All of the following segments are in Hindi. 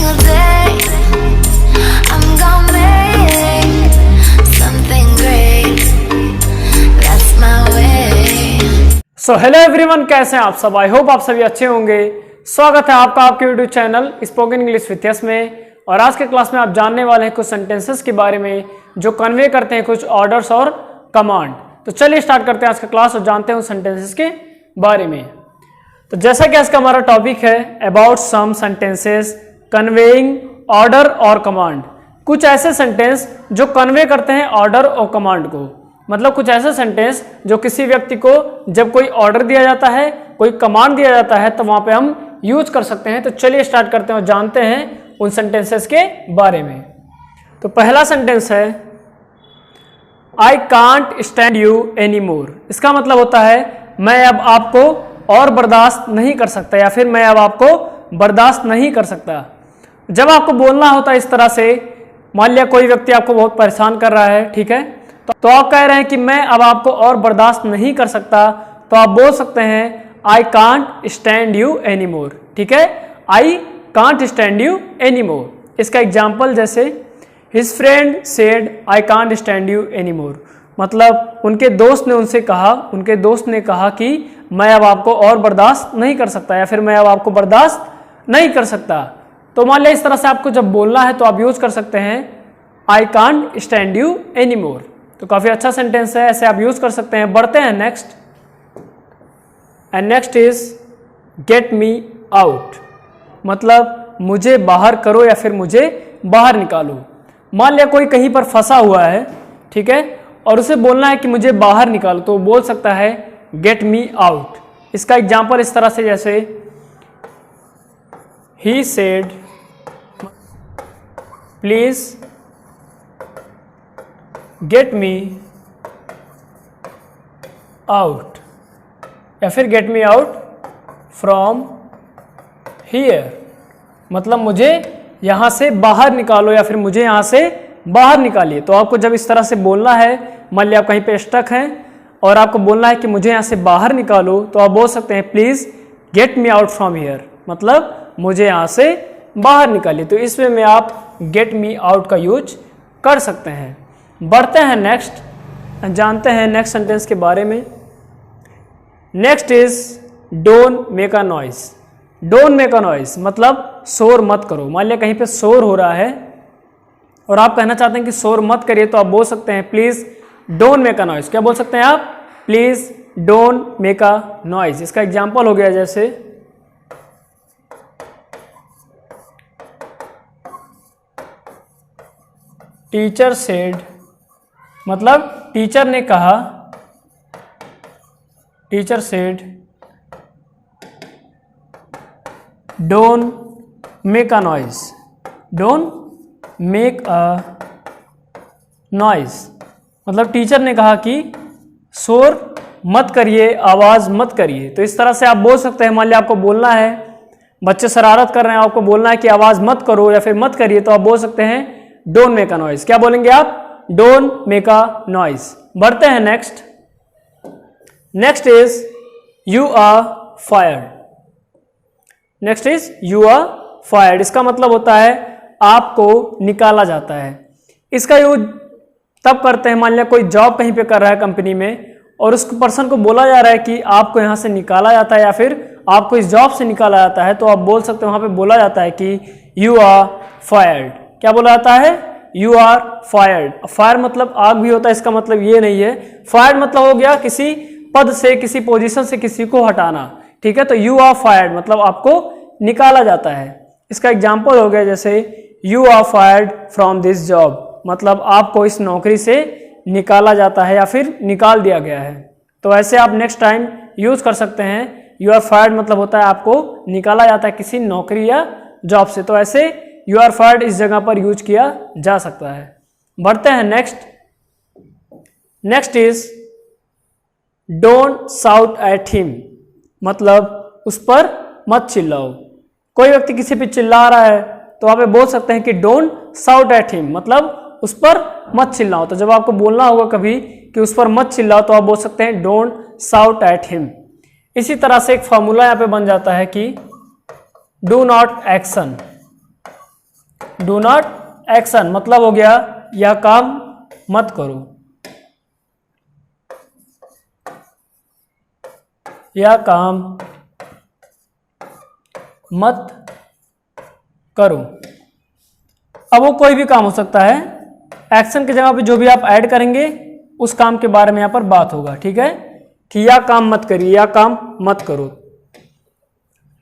single day I'm gonna make something great. That's my way. So hello everyone, कैसे हैं आप सब? आई होप आप सभी अच्छे होंगे। स्वागत है आपका आपके YouTube channel spoken English with yes में। और आज के क्लास में आप जानने वाले हैं कुछ सेंटेंसेस के बारे में जो कन्वे करते हैं कुछ ऑर्डर्स और कमांड। तो चलिए स्टार्ट करते हैं आज का क्लास और जानते हैं उन सेंटेंसेस के बारे में। तो जैसा कि आज का हमारा टॉपिक है about some sentences conveying order और कमांड। कुछ ऐसे सेंटेंस जो कन्वे करते हैं ऑर्डर और कमांड को, मतलब कुछ ऐसे सेंटेंस जो किसी व्यक्ति को जब कोई ऑर्डर दिया जाता है, कोई कमांड दिया जाता है, तो वहां पे हम यूज कर सकते हैं। तो चलिए स्टार्ट करते हैं और जानते हैं उन सेंटेंसेस के बारे में। तो पहला सेंटेंस है I can't stand you any more. इसका मतलब होता है मैं अब आपको और बर्दाश्त नहीं कर सकता, या फिर मैं अब आपको बर्दाश्त नहीं कर सकता। जब आपको बोलना होता है इस तरह से, मान लिया कोई व्यक्ति आपको बहुत परेशान कर रहा है, ठीक है, तो आप कह रहे हैं कि मैं अब आपको और बर्दाश्त नहीं कर सकता, तो आप बोल सकते हैं I can't stand you any more. ठीक है, I can't stand you any more. इसका एग्जाम्पल जैसे his friend said I can't stand you any more, मतलब उनके दोस्त ने उनसे कहा, उनके दोस्त ने कहा कि मैं अब आपको और बर्दाश्त नहीं कर सकता, या फिर मैं अब आपको बर्दाश्त नहीं कर सकता। तो मान लिया इस तरह से आपको जब बोलना है तो आप यूज कर सकते हैं I can't stand you any more. तो काफी अच्छा सेंटेंस है, ऐसे आप यूज कर सकते हैं। बढ़ते हैं next, and next is get me out, मतलब मुझे बाहर करो या फिर मुझे बाहर निकालो। मान लिया कोई कहीं पर फंसा हुआ है, ठीक है, और उसे बोलना है कि मुझे बाहर निकालो, तो बोल सकता है गेट मी आउट। इसका एग्जाम्पल इस तरह से जैसे he said please get me out, या फिर get me out from here, मतलब मुझे यहां से बाहर निकालो या फिर मुझे यहां से बाहर निकालिए। तो आपको जब इस तरह से बोलना है, मान लिया आप कहीं पे स्टक हैं और आपको बोलना है कि मुझे यहां से बाहर निकालो, तो आप बोल सकते हैं please get me out from here, मतलब मुझे यहां से बाहर निकालिए। तो इस वे में आप गेट मी आउट का यूज कर सकते हैं। बढ़ते हैं नेक्स्ट, जानते हैं नेक्स्ट सेंटेंस के बारे में। Next is don't make a noise. Don't make a noise मतलब शोर मत करो। मान लिया कहीं पे शोर हो रहा है और आप कहना चाहते हैं कि शोर मत करिए, तो आप बोल सकते हैं please don't make a noise. क्या बोल सकते हैं आप? Please don't make a noise. इसका एग्जाम्पल हो गया जैसे टीचर सेड, मतलब टीचर ने कहा, teacher said don't make a noise, don't make a noise, मतलब टीचर ने कहा कि शोर मत करिए, आवाज मत करिए। तो इस तरह से आप बोल सकते हैं। मान लिया आपको बोलना है बच्चे शरारत कर रहे हैं, आपको बोलना है कि आवाज मत करो या फिर मत करिए, तो आप बोल सकते हैं डोंट मेक अ नॉइज। क्या बोलेंगे आप? Don't make a noise. बढ़ते हैं next, next is you are fired. Next is you are fired. इसका मतलब होता है आपको निकाला जाता है। इसका यूज तब करते हैं, मान लिया कोई जॉब कहीं पे कर रहा है कंपनी में और उस पर्सन को बोला जा रहा है कि आपको यहां से निकाला जाता है या फिर आपको इस जॉब से निकाला जाता है, तो आप बोल सकते हैं, वहां पे बोला जाता है कि यू आर फायर्ड। क्या बोला जाता है? You are fired. फायर मतलब आग भी होता है, इसका मतलब ये नहीं है। फायर्ड मतलब हो गया किसी पद से, किसी पोजीशन से किसी को हटाना, ठीक है। तो यू आर फायर्ड मतलब आपको निकाला जाता है। इसका एग्जाम्पल हो गया जैसे you are fired from this job, मतलब आपको इस नौकरी से निकाला जाता है या फिर निकाल दिया गया है। तो ऐसे आप नेक्स्ट टाइम यूज कर सकते हैं। यू आर फायर्ड मतलब होता है आपको निकाला जाता है किसी नौकरी या जॉब से, तो ऐसे यू आर फायर्ड इस जगह पर यूज किया जा सकता है। बढ़ते हैं next, next is don't shout at him, मतलब उस पर मत चिल्लाओ। कोई व्यक्ति किसी पे चिल्ला रहा है तो आप बोल सकते हैं कि डोंट शाउट एट हिम, मतलब उस पर मत चिल्लाओ। तो जब आपको बोलना होगा कभी कि उस पर मत चिल्लाओ, तो आप बोल सकते हैं डोंट शाउट एट हिम। इसी तरह से एक फॉर्मूला यहाँ पे बन जाता है कि do not action, do not action मतलब हो गया यह काम मत करो, यह काम मत करो। अब वो कोई भी काम हो सकता है, एक्शन की जगह पे जो भी आप ऐड करेंगे उस काम के बारे में यहाँ पर बात होगा, ठीक है, कि यह काम मत करिए, यह काम मत करो।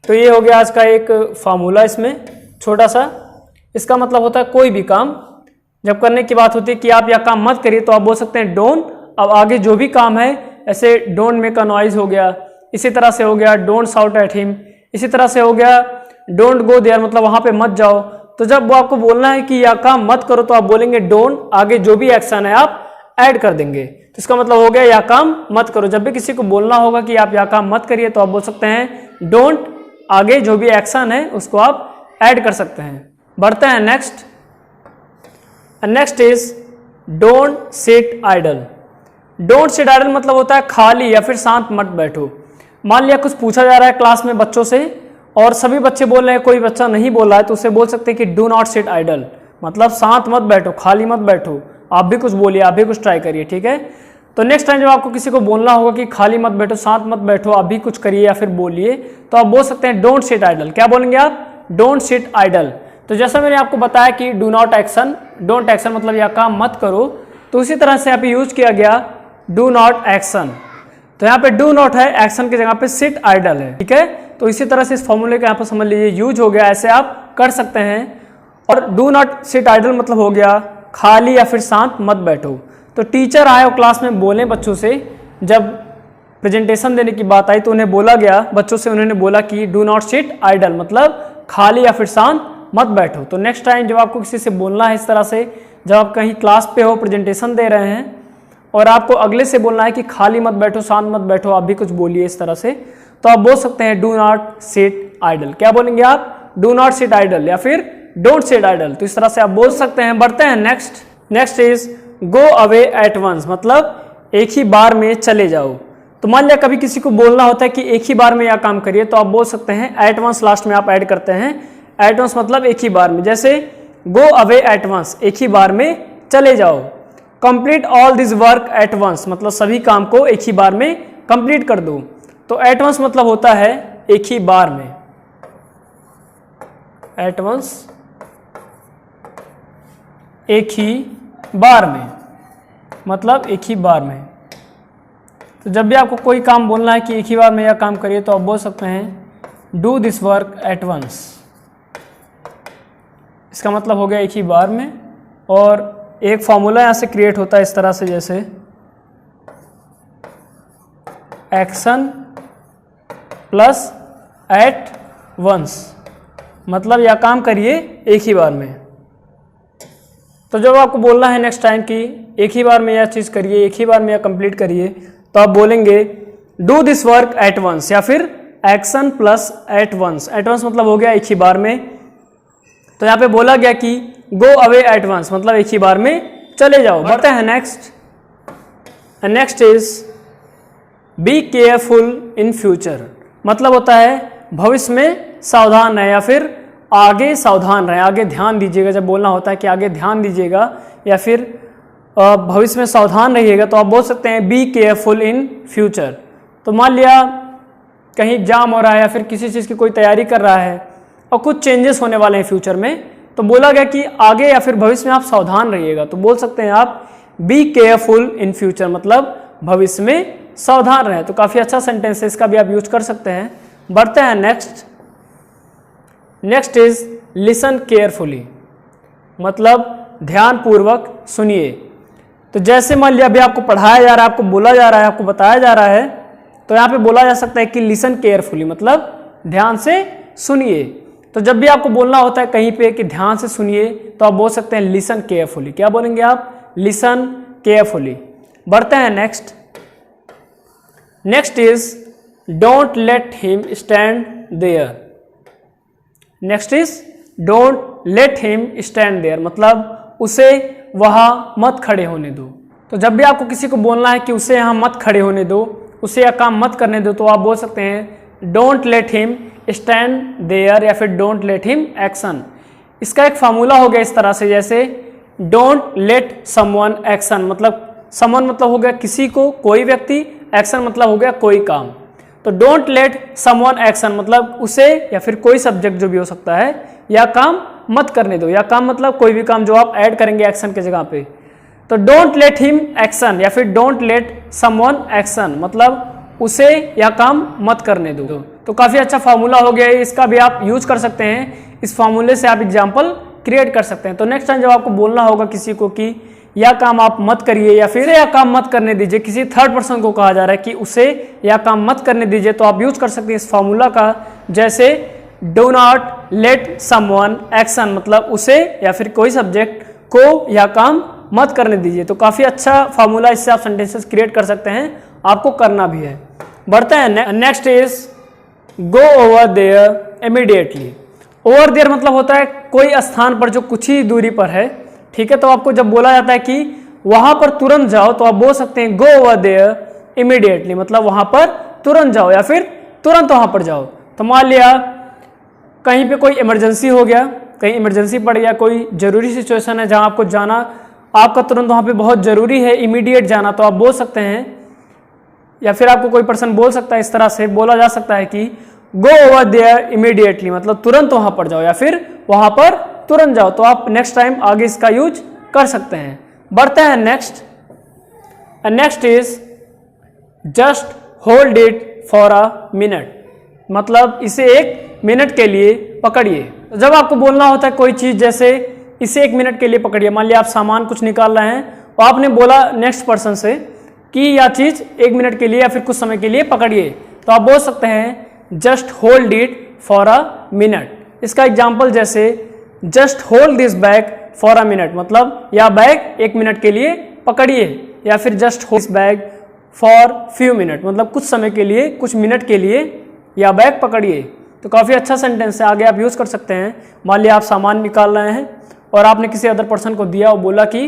तो ये हो गया आज का एक फार्मूला इसमें छोटा सा। इसका मतलब होता है कोई भी काम जब करने की बात होती है कि आप यह काम मत करिए तो आप बोल सकते हैं डोंट। अब आगे जो भी काम है, ऐसे डोंट मेक अ नॉइज हो गया, इसी तरह से हो गया डोंट शाउट एट हिम, इसी तरह से हो गया डोंट गो देयर मतलब वहां पे मत जाओ। तो जब वो आपको बोलना है कि यह काम मत करो तो आप बोलेंगे डोंट, आगे जो भी एक्शन है आप ऐड कर देंगे, तो इसका मतलब हो गया यह काम मत करो। जब भी किसी को बोलना होगा कि आप यह काम मत करिए तो आप बोल सकते हैं डोंट, आगे जो भी एक्शन है उसको आप ऐड कर सकते हैं। बढ़ते हैं next. Next is don't sit idle. Don't sit idle मतलब होता है खाली या फिर शांत मत बैठो। मान लिया कुछ पूछा जा रहा है क्लास में बच्चों से और सभी बच्चे बोल रहे हैं, कोई बच्चा नहीं बोल रहा है, तो उसे बोल सकते हैं कि डू नॉट सिट आइडल मतलब शांत मत बैठो, खाली मत बैठो, आप भी कुछ बोलिए, आप भी कुछ ट्राई करिए, ठीक है। तो नेक्स्ट टाइम जब आपको किसी को बोलना होगा कि खाली मत बैठो, शांत मत बैठो, आप भी कुछ करिए या फिर बोलिए, तो आप बोल सकते हैं डोंट सिट आइडल। क्या बोलेंगे आप? Don't sit idle. तो जैसा मैंने आपको बताया कि do not action, don't action मतलब यह काम मत करो, तो उसी तरह से यहाँ पे यूज किया गया डू नॉट एक्शन। तो यहाँ पे डू नॉट है, एक्शन की जगह पे सिट आइडल है, ठीक है। तो इसी तरह से इस फॉर्मूले का यहाँ पर समझ लीजिए यूज हो गया, ऐसे आप कर सकते हैं। और डू नॉट सिट आइडल मतलब हो गया खाली या फिर शांत मत बैठो। तो टीचर आए और क्लास में बोले बच्चों से, जब प्रेजेंटेशन देने की बात आई तो उन्हें बोला गया, बच्चों से उन्होंने बोला कि डू नॉट सिट आइडल मतलब खाली या फिर शांत मत बैठो। तो नेक्स्ट टाइम जब आपको किसी से बोलना है इस तरह से, जब आप कहीं क्लास पे हो प्रेजेंटेशन दे रहे हैं और आपको अगले से बोलना है कि खाली मत बैठो, शांत मत बैठो, आप भी कुछ बोलिए इस तरह से, तो आप बोल सकते हैं डू नॉट सिट आइडल। क्या बोलेंगे आप? डू नॉट सिट आइडल या फिर डोंट सिट आइडल। तो इस तरह से आप बोल सकते हैं। बढ़ते हैं next. Next is go away at once मतलब एक ही बार में चले जाओ। तो मान लिया कभी किसी को बोलना होता है कि एक ही बार में यह काम करिए, तो आप बोल सकते हैं एट वंस, लास्ट में आप ऐड करते हैं एट वंस मतलब एक ही बार में। जैसे गो अवे एट वंस एक ही बार में चले जाओ। Complete all this work at once मतलब सभी काम को एक ही बार में कंप्लीट कर दो। तो एट वंस मतलब होता है एक ही बार में, एट वंस एक ही बार में मतलब एक ही बार में। तो जब भी आपको कोई काम बोलना है कि एक ही बार में यह काम करिए, तो आप बोल सकते हैं do this work at once. इसका मतलब हो गया एक ही बार में। और एक फॉर्मूला यहाँ से क्रिएट होता है इस तरह से, जैसे एक्शन प्लस एट वंस मतलब यह काम करिए एक ही बार में। तो जब आपको बोलना है नेक्स्ट टाइम कि एक ही बार में यह चीज़ करिए, एक ही बार में यह कंप्लीट करिए, तो आप बोलेंगे do this work at once या फिर action plus at once. At once मतलब हो गया एक ही बार में। तो यहाँ पे बोला गया कि गो अवे एट वंस मतलब एक ही बार में चले जाओ। बढ़ते हैं next. Next is be careful in future मतलब होता है भविष्य में सावधान रहे या फिर आगे सावधान रहे, आगे ध्यान दीजिएगा। जब बोलना होता है कि आगे ध्यान दीजिएगा या फिर भविष्य में सावधान रहिएगा, तो आप बोल सकते हैं बी केयरफुल इन फ्यूचर। तो मान लिया कहीं एग्जाम हो रहा है या फिर किसी चीज़ की कोई तैयारी कर रहा है और कुछ चेंजेस होने वाले हैं फ्यूचर में, तो बोला गया कि आगे या फिर भविष्य में आप सावधान रहिएगा। तो बोल सकते हैं आप बी केयरफुल इन फ्यूचर मतलब भविष्य में सावधान रहे। तो काफ़ी अच्छा सेंटेंस है, इसका भी आप यूज कर सकते हैं। बढ़ते हैं next. Next is listen carefully मतलब ध्यानपूर्वक सुनिए। तो जैसे मान लिया अभी आपको पढ़ाया जा रहा है, आपको बोला जा रहा है, आपको बताया जा रहा है, तो यहाँ पे बोला जा सकता है कि लिसन केयरफुली मतलब ध्यान से सुनिए। तो जब भी आपको बोलना होता है कहीं पे कि ध्यान से सुनिए, तो आप बोल सकते हैं लिसन केयरफुली। क्या बोलेंगे आप? Listen carefully. बढ़ते हैं next. Next is don't let him stand there. Next is don't let him stand there मतलब उसे वहां मत खड़े होने दो। तो जब भी आपको किसी को बोलना है कि उसे यहाँ मत खड़े होने दो, उसे यह काम मत करने दो, तो आप बोल सकते हैं don't let him stand there या फिर डोंट लेट हिम एक्शन। इसका एक फार्मूला हो गया इस तरह से, जैसे डोंट लेट समवन एक्शन, मतलब समवन मतलब हो गया किसी को, कोई व्यक्ति, एक्शन मतलब हो गया कोई काम। तो डोंट लेट समवन एक्शन मतलब उसे या फिर कोई सब्जेक्ट जो भी हो सकता है, या काम मत करने दो, या काम मतलब कोई भी काम जो आप ऐड करेंगे एक्शन के जगह पे। तो डोंट लेट हिम एक्शन या फिर डोंट लेट समवन एक्शन मतलब उसे या काम मत करने दो। तो काफ़ी अच्छा फार्मूला हो गया है, इसका भी आप यूज कर सकते हैं। इस फार्मूले से आप एग्जाम्पल क्रिएट कर सकते हैं। तो नेक्स्ट टाइम जब आपको बोलना होगा किसी को कि या काम आप मत करिए या फिर या काम मत करने दीजिए, किसी थर्ड पर्सन को कहा जा रहा है कि उसे या काम मत करने दीजिए, तो आप यूज कर सकते हैं इस फार्मूला का, जैसे do not let someone action मतलब उसे या फिर कोई सब्जेक्ट को या काम मत करने दीजिए। तो काफ़ी अच्छा फार्मूला, इससे आप सेंटेंसेस क्रिएट कर सकते हैं, आपको करना भी है। बढ़ते हैं, next is go over there immediately. Over there मतलब होता है कोई स्थान पर जो कुछ ही दूरी पर है, ठीक है। तो आपको जब बोला जाता है कि वहां पर तुरंत जाओ, तो आप बोल सकते हैं गो ओवर देयर इमीडिएटली मतलब वहां पर तुरंत जाओ या फिर तुरंत वहां पर जाओ। तो मान लिया कहीं पे कोई इमरजेंसी हो गया, कहीं इमरजेंसी पड़ गया, कोई जरूरी सिचुएशन है जहां आपको जाना, आपका तुरंत वहां पे बहुत जरूरी है, इमीडिएट जाना, तो आप बोल सकते हैं, या फिर आपको कोई पर्सन बोल सकता है, इस तरह से बोला जा सकता है कि गो ओवर देयर इमीडिएटली मतलब तुरंत वहां पर जाओ या फिर वहां पर तुरंत जाओ। तो आप नेक्स्ट टाइम आगे इसका यूज कर सकते हैं। बढ़ते हैं next is just hold it for a minute मतलब इसे एक मिनट के लिए पकड़िए। जब आपको बोलना होता है कोई चीज, जैसे इसे एक मिनट के लिए पकड़िए, मान लिया आप सामान कुछ निकाल रहे हैं और आपने बोला नेक्स्ट पर्सन से कि यह चीज एक मिनट के लिए या फिर कुछ समय के लिए पकड़िए, तो आप बोल सकते हैं just hold it for a minute. इसका एग्जाम्पल जैसे just hold this bag for a minute मतलब यह बैग एक मिनट के लिए पकड़िए, या फिर just hold this bag for few minute मतलब कुछ समय के लिए, कुछ मिनट के लिए यह बैग पकड़िए। तो काफ़ी अच्छा सेंटेंस है, आगे आप यूज़ कर सकते हैं। मान लिया आप सामान निकाल रहे हैं और आपने किसी अदर पर्सन को दिया और बोला कि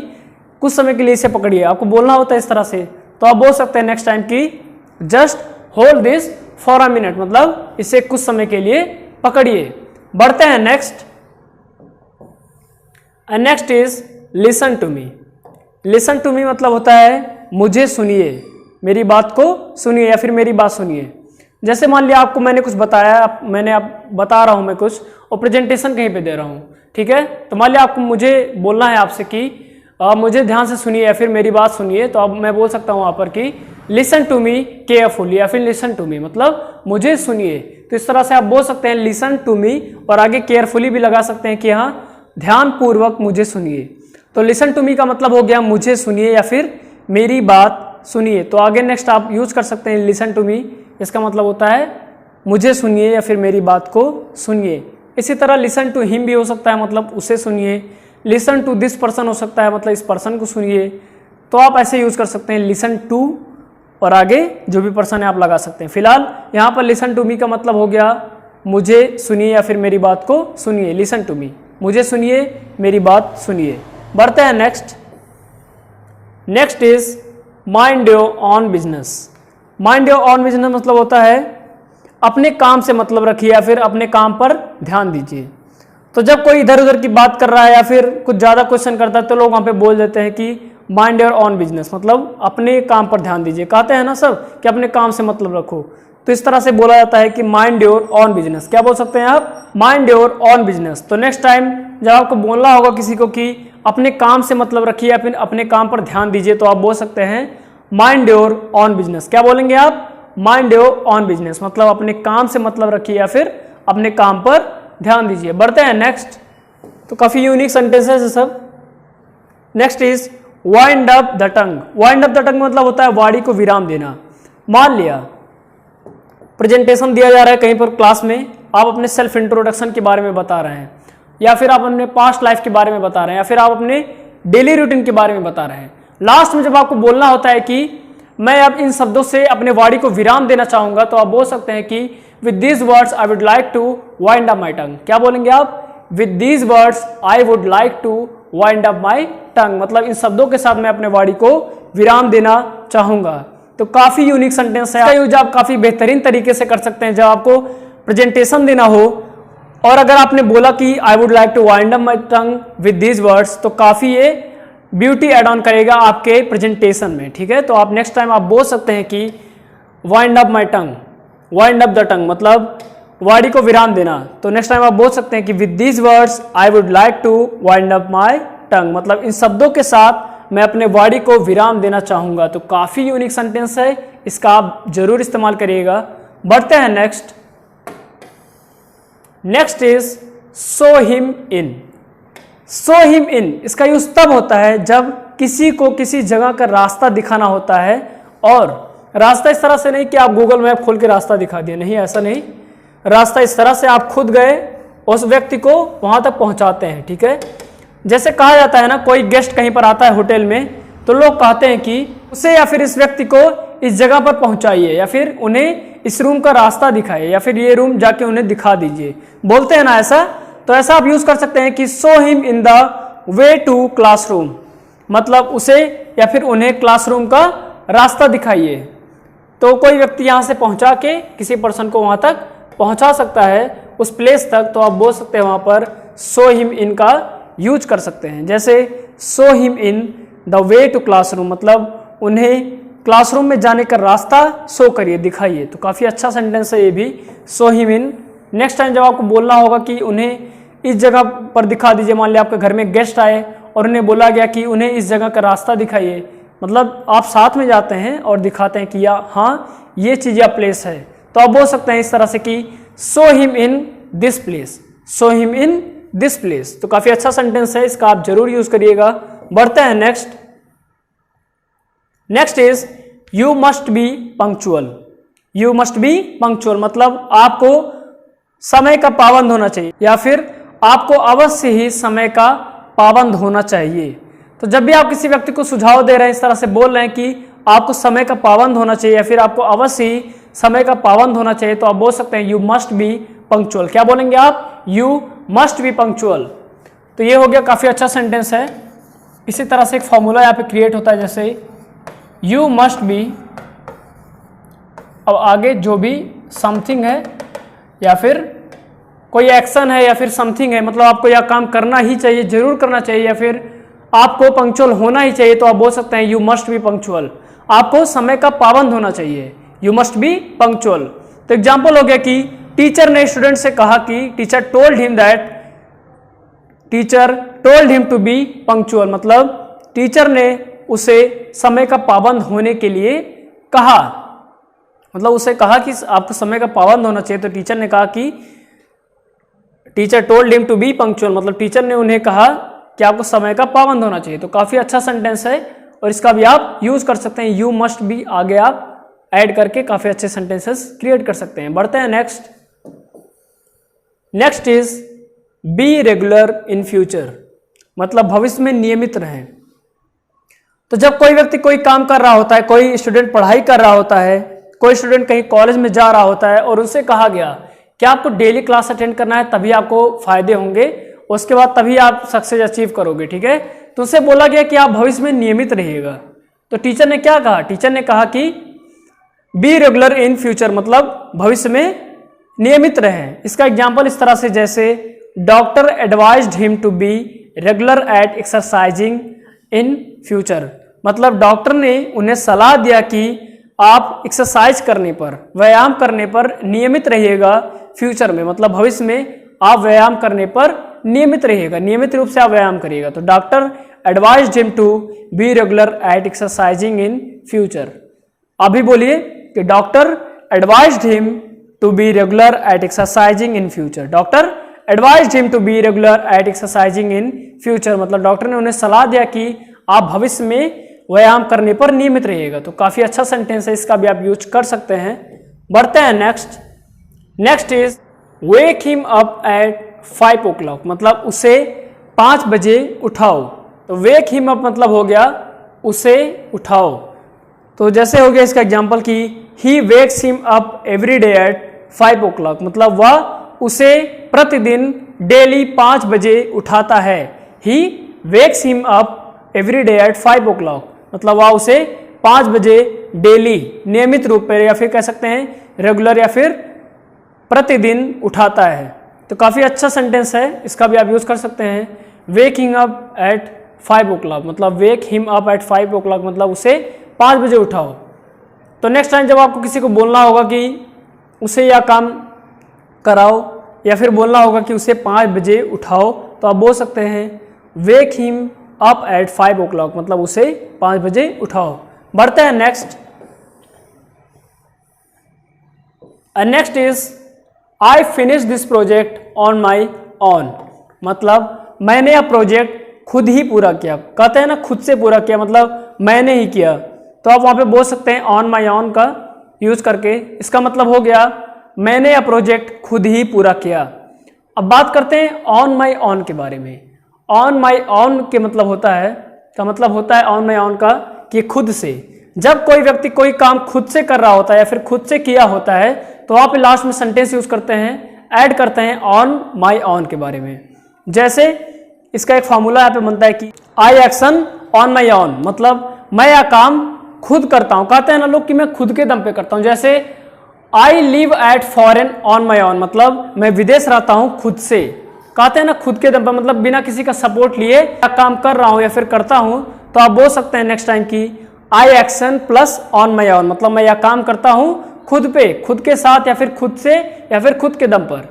कुछ समय के लिए इसे पकड़िए, आपको बोलना होता है इस तरह से, तो आप बोल सकते हैं नेक्स्ट टाइम कि just hold this for a minute मतलब इसे कुछ समय के लिए पकड़िए। बढ़ते हैं next is listen to me. Listen to me मतलब होता है मुझे सुनिए, मेरी बात को सुनिए या फिर मेरी बात सुनिए। जैसे मान लिया आपको मैंने कुछ बताया, मैंने आप बता रहा हूं मैं कुछ और प्रेजेंटेशन कहीं पे दे रहा हूं, ठीक है। तो मान लिया आपको मुझे बोलना है आपसे कि मुझे ध्यान से सुनिए या फिर मेरी बात सुनिए, तो अब मैं बोल सकता हूं वहां पर कि लिसन टू मी केयरफुली या फिर लिसन टू मी मतलब मुझे सुनिए। तो इस तरह से आप बोल सकते हैं लिसन टू मी और आगे केयरफुली भी लगा सकते हैं कि हाँ ध्यान पूर्वक मुझे सुनिए। तो लिसन टू मी का मतलब हो गया मुझे सुनिए या फिर मेरी बात सुनिए। तो आगे नेक्स्ट आप यूज कर सकते हैं लिसन टू मी, इसका मतलब होता है मुझे सुनिए या फिर मेरी बात को सुनिए। इसी तरह लिसन टू हिम भी हो सकता है मतलब उसे सुनिए, लिसन टू दिस पर्सन हो सकता है मतलब इस पर्सन को सुनिए। तो आप ऐसे यूज कर सकते हैं लिसन टू और आगे जो भी पर्सन है आप लगा सकते हैं। फिलहाल यहाँ पर लिसन टू मी का मतलब हो गया मुझे सुनिए या फिर मेरी बात को सुनिए, लिसन टू मी मुझे सुनिए मेरी बात सुनिए। बढ़ते हैं next is mind your on business. Mind your on business मतलब होता है अपने काम से मतलब रखिए या फिर अपने काम पर ध्यान दीजिए। तो जब कोई इधर उधर की बात कर रहा है या फिर कुछ ज़्यादा क्वेश्चन करता है तो लोग वहाँ पे बोल देते हैं कि माइंड योर ऑन बिजनेस मतलब अपने काम पर ध्यान दीजिए। कहते हैं ना सब कि अपने काम से मतलब रखो, तो इस तरह से बोला जाता है कि माइंड योर ऑन बिजनेस। क्या बोल सकते हैं आप? Mind your on business. तो नेक्स्ट टाइम जब आपको बोलना होगा किसी को कि अपने काम से मतलब रखिए या फिर अपने काम पर ध्यान दीजिए, तो आप बोल सकते हैं माइंड योर ऑन बिजनेस। क्या बोलेंगे आप? माइंड योर ऑन बिजनेस मतलब अपने काम से मतलब रखिए या फिर अपने काम पर ध्यान दीजिए। बढ़ते हैं नेक्स्ट। तो काफी यूनिक सेंटेंसेस है सब। Next is wind up the tongue. Wind up the tongue मतलब होता है वाणी को विराम देना। मान लिया प्रेजेंटेशन दिया जा रहा है कहीं पर क्लास में, आप अपने सेल्फ इंट्रोडक्शन के बारे में बता रहे हैं या फिर आप अपने पास्ट लाइफ के बारे में बता रहे हैं या फिर आप अपने डेली रूटीन के बारे में बता रहे हैं। लास्ट में जब आपको बोलना होता है कि मैं अब इन शब्दों से अपने वाणी को विराम देना चाहूंगा, तो आप बोल सकते हैं कि with these words I would like to wind up my tongue. क्या बोलेंगे आप? With these words I would like to wind up my tongue मतलब इन शब्दों के साथ मैं अपने वाणी को विराम देना चाहूंगा। तो काफी यूनिक सेंटेंस है, यूज आप काफी बेहतरीन तरीके से कर सकते हैं। जब आपको प्रेजेंटेशन देना हो और अगर आपने बोला कि I would like to wind up my tongue with these words, तो काफ़ी ये ब्यूटी एड ऑन करेगा आपके प्रेजेंटेशन में, ठीक है। तो आप नेक्स्ट टाइम आप बोल सकते हैं कि wind up my tongue, wind up the tongue मतलब वाणी को विराम देना। तो नेक्स्ट टाइम आप बोल सकते हैं कि with these words I would like to wind up my tongue, मतलब इन शब्दों के साथ मैं अपने वाणी को विराम देना चाहूंगा। तो काफ़ी यूनिक सेंटेंस है, इसका आप जरूर इस्तेमाल करिएगा। बढ़ते हैं next. Next is so him in. So him इन इसका यूज तब होता है जब किसी को किसी जगह का रास्ता दिखाना होता है, और रास्ता इस तरह से नहीं कि आप गूगल मैप खोल के रास्ता दिखा दिए, नहीं, ऐसा नहीं। रास्ता इस तरह से आप खुद गए उस व्यक्ति को वहां तक पहुंचाते हैं, ठीक है। जैसे कहा जाता है ना, कोई गेस्ट कहीं पर आता है होटल में, तो लोग कहते हैं कि उसे या फिर इस व्यक्ति को इस जगह पर पहुंचाइए, या फिर उन्हें इस रूम का रास्ता दिखाइए, या फिर ये रूम जाके उन्हें दिखा दीजिए, बोलते हैं ना ऐसा। तो ऐसा आप यूज कर सकते हैं कि show him in the way to classroom, मतलब उसे या फिर उन्हें क्लासरूम का रास्ता दिखाइए। तो कोई व्यक्ति यहाँ से पहुंचा के किसी पर्सन को वहां तक पहुंचा सकता है, उस प्लेस तक, तो आप बोल सकते हैं वहां पर सो हिम इन का यूज कर सकते हैं। जैसे show him in the way to classroom, मतलब उन्हें क्लासरूम में जाने का रास्ता शो करिए, दिखाइए। तो काफ़ी अच्छा सेंटेंस है ये भी, सो हिम इन। नेक्स्ट टाइम जब आपको बोलना होगा कि उन्हें इस जगह पर दिखा दीजिए, मान लिया आपके घर में गेस्ट आए और उन्हें बोला गया कि उन्हें इस जगह का रास्ता दिखाइए, मतलब आप साथ में जाते हैं और दिखाते हैं कि हाँ ये चीज़ या प्लेस है। तो आप बोल सकते हैं इस तरह से कि show him in this place, show him in this place. तो काफ़ी अच्छा सेंटेंस है, इसका आप जरूर यूज करिएगा। बढ़ते हैं next. Next is you must be punctual. You must be punctual मतलब आपको समय का पाबंद होना चाहिए, या फिर आपको अवश्य ही समय का पाबंद होना चाहिए। तो जब भी आप किसी व्यक्ति को सुझाव दे रहे हैं, इस तरह से बोल रहे हैं कि आपको समय का पाबंद होना चाहिए, या फिर आपको अवश्य ही समय का पाबंद होना चाहिए, तो आप बोल सकते हैं यू मस्ट बी पंक्चुअल। क्या बोलेंगे आप? You must be punctual. तो ये हो गया, काफ़ी अच्छा सेंटेंस है। इसी तरह से एक फॉर्मूला यहाँ पे क्रिएट होता है, जैसे यू मस्ट बी, अब आगे जो भी समथिंग है या फिर कोई एक्शन है या फिर समथिंग है, मतलब आपको यह काम करना ही चाहिए, जरूर करना चाहिए, या फिर आपको पंक्चुअल होना ही चाहिए, तो आप बोल सकते हैं यू मस्ट बी पंक्चुअल। आपको समय का पाबंद होना चाहिए, यू मस्ट बी पंक्चुअल। तो एग्जाम्पल हो गया कि टीचर ने स्टूडेंट से कहा कि teacher told him to be punctual, मतलब टीचर ने उसे समय का पाबंद होने के लिए कहा, मतलब उसे कहा कि आपको समय का पाबंद होना चाहिए। तो टीचर ने कहा कि teacher told him to be punctual, मतलब टीचर ने उन्हें कहा कि आपको समय का पाबंद होना चाहिए। तो काफ़ी अच्छा सेंटेंस है और इसका भी आप यूज कर सकते हैं, यू मस्ट बी आगे आप ऐड करके काफ़ी अच्छे सेंटेंसेस क्रिएट कर सकते हैं। बढ़ते हैं next. Next is be regular in future, मतलब भविष्य में नियमित रहें। तो जब कोई व्यक्ति कोई काम कर रहा होता है, कोई स्टूडेंट पढ़ाई कर रहा होता है, कोई स्टूडेंट कहीं कॉलेज में जा रहा होता है और उससे कहा गया कि आपको डेली क्लास अटेंड करना है, तभी आपको फायदे होंगे, उसके बाद तभी आप सक्सेस अचीव करोगे, ठीक है। तो उससे बोला गया कि आप भविष्य में नियमित रहिएगा। तो टीचर ने क्या कहा? टीचर ने कहा कि बी रेगुलर इन फ्यूचर, मतलब भविष्य में नियमित रहें। इसका एग्जाम्पल इस तरह से, जैसे doctor advised him to be regular at exercising in future, मतलब डॉक्टर ने उन्हें सलाह दिया कि आप एक्सरसाइज करने पर, व्यायाम करने पर नियमित रहिएगा फ्यूचर में, मतलब भविष्य में आप व्यायाम करने पर नियमित रहिएगा, नियमित रूप से आप व्यायाम करिएगा। तो doctor advised him to be regular at exercising in future. अभी बोलिए कि doctor advised him to be regular at exercising in future. Doctor advised him to be regular at exercising in future, मतलब डॉक्टर ने उन्हें सलाह दिया कि आप भविष्य में व्यायाम करने पर नियमित रहिएगा। तो काफ़ी अच्छा सेंटेंस है, इसका भी आप यूज कर सकते हैं। बढ़ते हैं next. Next is wake him up at 5 o'clock, मतलब उसे 5 बजे उठाओ। तो वेक हिम अप मतलब हो गया उसे उठाओ। तो जैसे हो गया इसका एग्जाम्पल कि he wakes him up every day at 5 o'clock, मतलब वह उसे प्रतिदिन डेली 5 बजे उठाता है। He wakes him up every day at 5 o'clock, मतलब वह उसे 5 बजे डेली नियमित रूप पर, या फिर कह सकते हैं रेगुलर या फिर प्रतिदिन उठाता है। तो काफ़ी अच्छा सेंटेंस है, इसका भी आप यूज़ कर सकते हैं। वेक हिम अप एट 5 o'clock, मतलब वेक हिम अप एट 5 o'clock मतलब उसे 5 बजे उठाओ। तो नेक्स्ट टाइम जब आपको किसी को बोलना होगा कि उसे यह काम कराओ या फिर बोलना होगा कि उसे 5 बजे उठाओ, तो आप बोल सकते हैं वेक हिम अप एट 5 o'clock, मतलब उसे 5 बजे उठाओ। बढ़ते हैं next. Next is I finish this project on my on, मतलब मैंने यह प्रोजेक्ट खुद ही पूरा किया। कहते हैं ना खुद से पूरा किया, मतलब मैंने ही किया। तो आप वहां पे बोल सकते हैं ऑन माई ऑन का यूज करके। इसका मतलब हो गया मैंने यह प्रोजेक्ट खुद ही पूरा किया। अब बात करते हैं ऑन माई ऑन के बारे में। ऑन माई ऑन के मतलब होता है, ऑन माई ऑन का कि खुद से। जब कोई व्यक्ति कोई काम खुद से कर रहा होता है या फिर खुद से किया होता है, तो आप लास्ट में सेंटेंस यूज करते हैं, ऐड करते हैं ऑन माई ऑन के बारे में। जैसे इसका एक फॉर्मूला यहाँ पे बनता है कि आई एक्शन ऑन माई ऑन, मतलब मैं यह काम खुद करता हूं। कहते हैं ना लोग कि मैं खुद के दम पे करता हूं। जैसे I live at foreign on my on, मतलब मैं विदेश रहता हूं खुद से। कहते हैं ना खुद के दम पे, मतलब बिना किसी का सपोर्ट लिए काम कर रहा हूं या फिर करता हूं। तो आप बोल सकते हैं नेक्स्ट टाइम की I action plus on my on, मतलब मैं यह काम करता हूं खुद पे, खुद के साथ या फिर खुद से या फिर खुद के दम पर।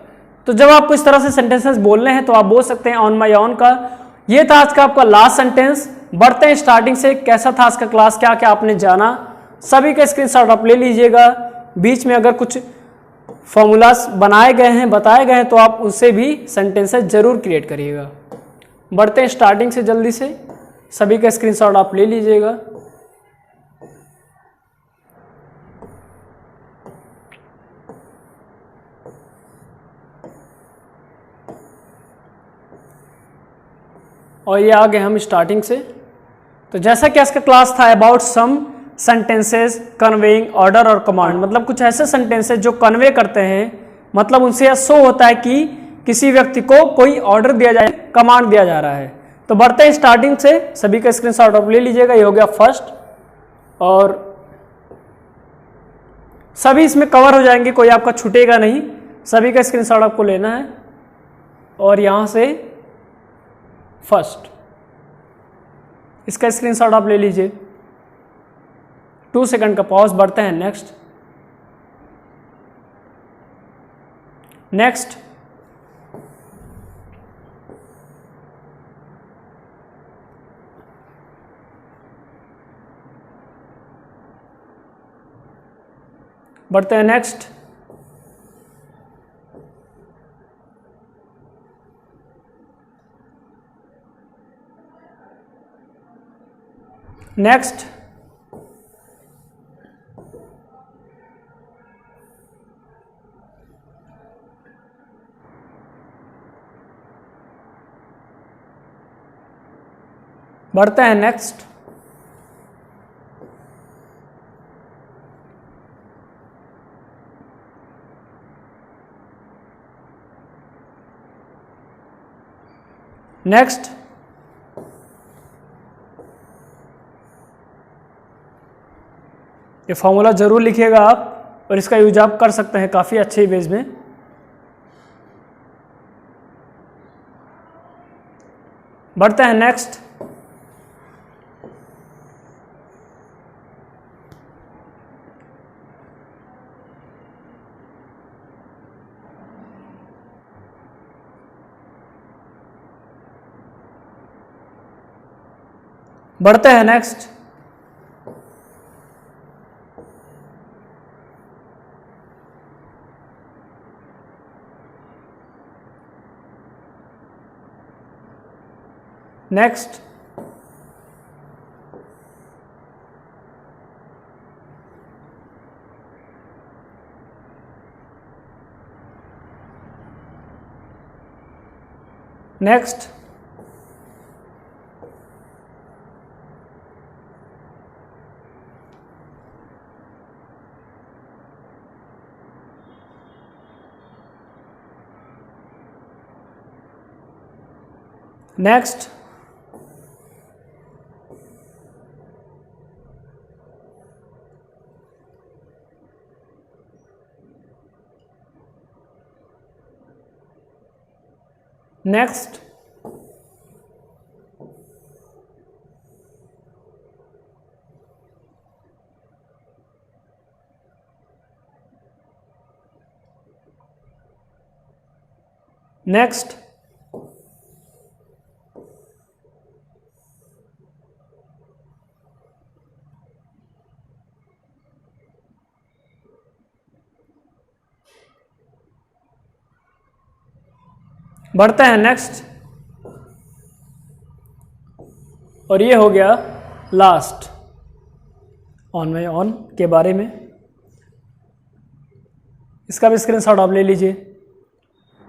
तो जब आपको इस तरह से सेंटेंसेस बोलने हैं तो आप बोल सकते हैं ऑन माई ऑन का। ये था आज का आपका लास्ट सेंटेंस। बढ़ते हैं स्टार्टिंग से, कैसा था आज का क्लास, क्या क्या आपने जाना, सभी का स्क्रीनशॉट आप ले लीजिएगा। बीच में अगर कुछ फॉर्मूलास बनाए गए हैं, बताए गए हैं, तो आप उससे भी सेंटेंसेस जरूर क्रिएट करिएगा। बढ़ते हैं स्टार्टिंग से जल्दी से, सभी का स्क्रीनशॉट आप ले लीजिएगा। और ये आ गए हम स्टार्टिंग से। तो जैसा कि इसका क्लास था about some sentences conveying order और कमांड, मतलब कुछ ऐसे सेंटेंसेस जो कन्वे करते हैं, मतलब उनसे यह शो होता है कि किसी व्यक्ति को कोई ऑर्डर दिया जाए, कमांड दिया जा रहा है। तो बढ़ते हैं स्टार्टिंग से, सभी का स्क्रीनशॉट आप ले लीजिएगा। ये हो गया फर्स्ट, और सभी इसमें कवर हो जाएंगे, कोई आपका छूटेगा नहीं। सभी का स्क्रीनशॉट आपको लेना है और यहां से फर्स्ट, इसका स्क्रीनशॉट आप ले लीजिए। 2 सेकंड का पॉज। बढ़ते हैं नेक्स्ट। बढ़ते हैं नेक्स्ट। नेक्स्ट बढ़ते हैं नेक्स्ट। नेक्स्ट ये फॉर्मूला जरूर लिखिएगा आप, और इसका यूज आप कर सकते हैं काफ़ी अच्छे वेज में। बढ़ते हैं नेक्स्ट। बढ़ते हैं next. Next next next next, next, बढ़ते हैं नेक्स्ट, और ये हो गया लास्ट ऑन में ऑन के बारे में। इसका भी स्क्रीनशॉट आप ले लीजिए।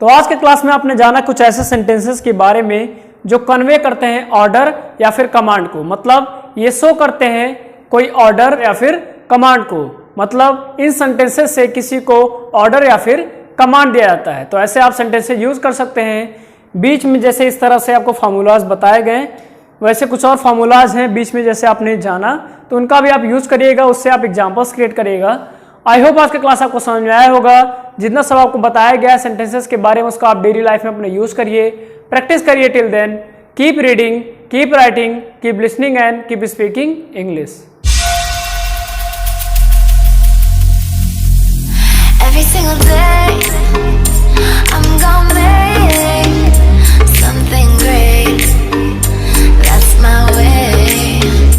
तो आज के क्लास में आपने जाना कुछ ऐसे सेंटेंसेस के बारे में जो कन्वे करते हैं ऑर्डर या फिर कमांड को, मतलब ये शो करते हैं कोई ऑर्डर या फिर कमांड को, मतलब इन सेंटेंसेस से किसी को ऑर्डर या फिर कमांड दिया जाता है। तो ऐसे आप सेंटेंसेस यूज कर सकते हैं। बीच में जैसे इस तरह से आपको फार्मूलाज बताए गए, वैसे कुछ और फार्मूलाज हैं बीच में जैसे आपने जाना, तो उनका भी आप यूज करिएगा, उससे आप एग्जाम्पल्स क्रिएट करिएगा। आई होप आज का क्लास आपको समझ में आया होगा। जितना सब आपको बताया गया है सेंटेंसेस के बारे में, उसको आप डेली लाइफ में अपने यूज करिए, प्रैक्टिस करिए। Till then keep reading, keep writing, keep listening and keep speaking English. Every single day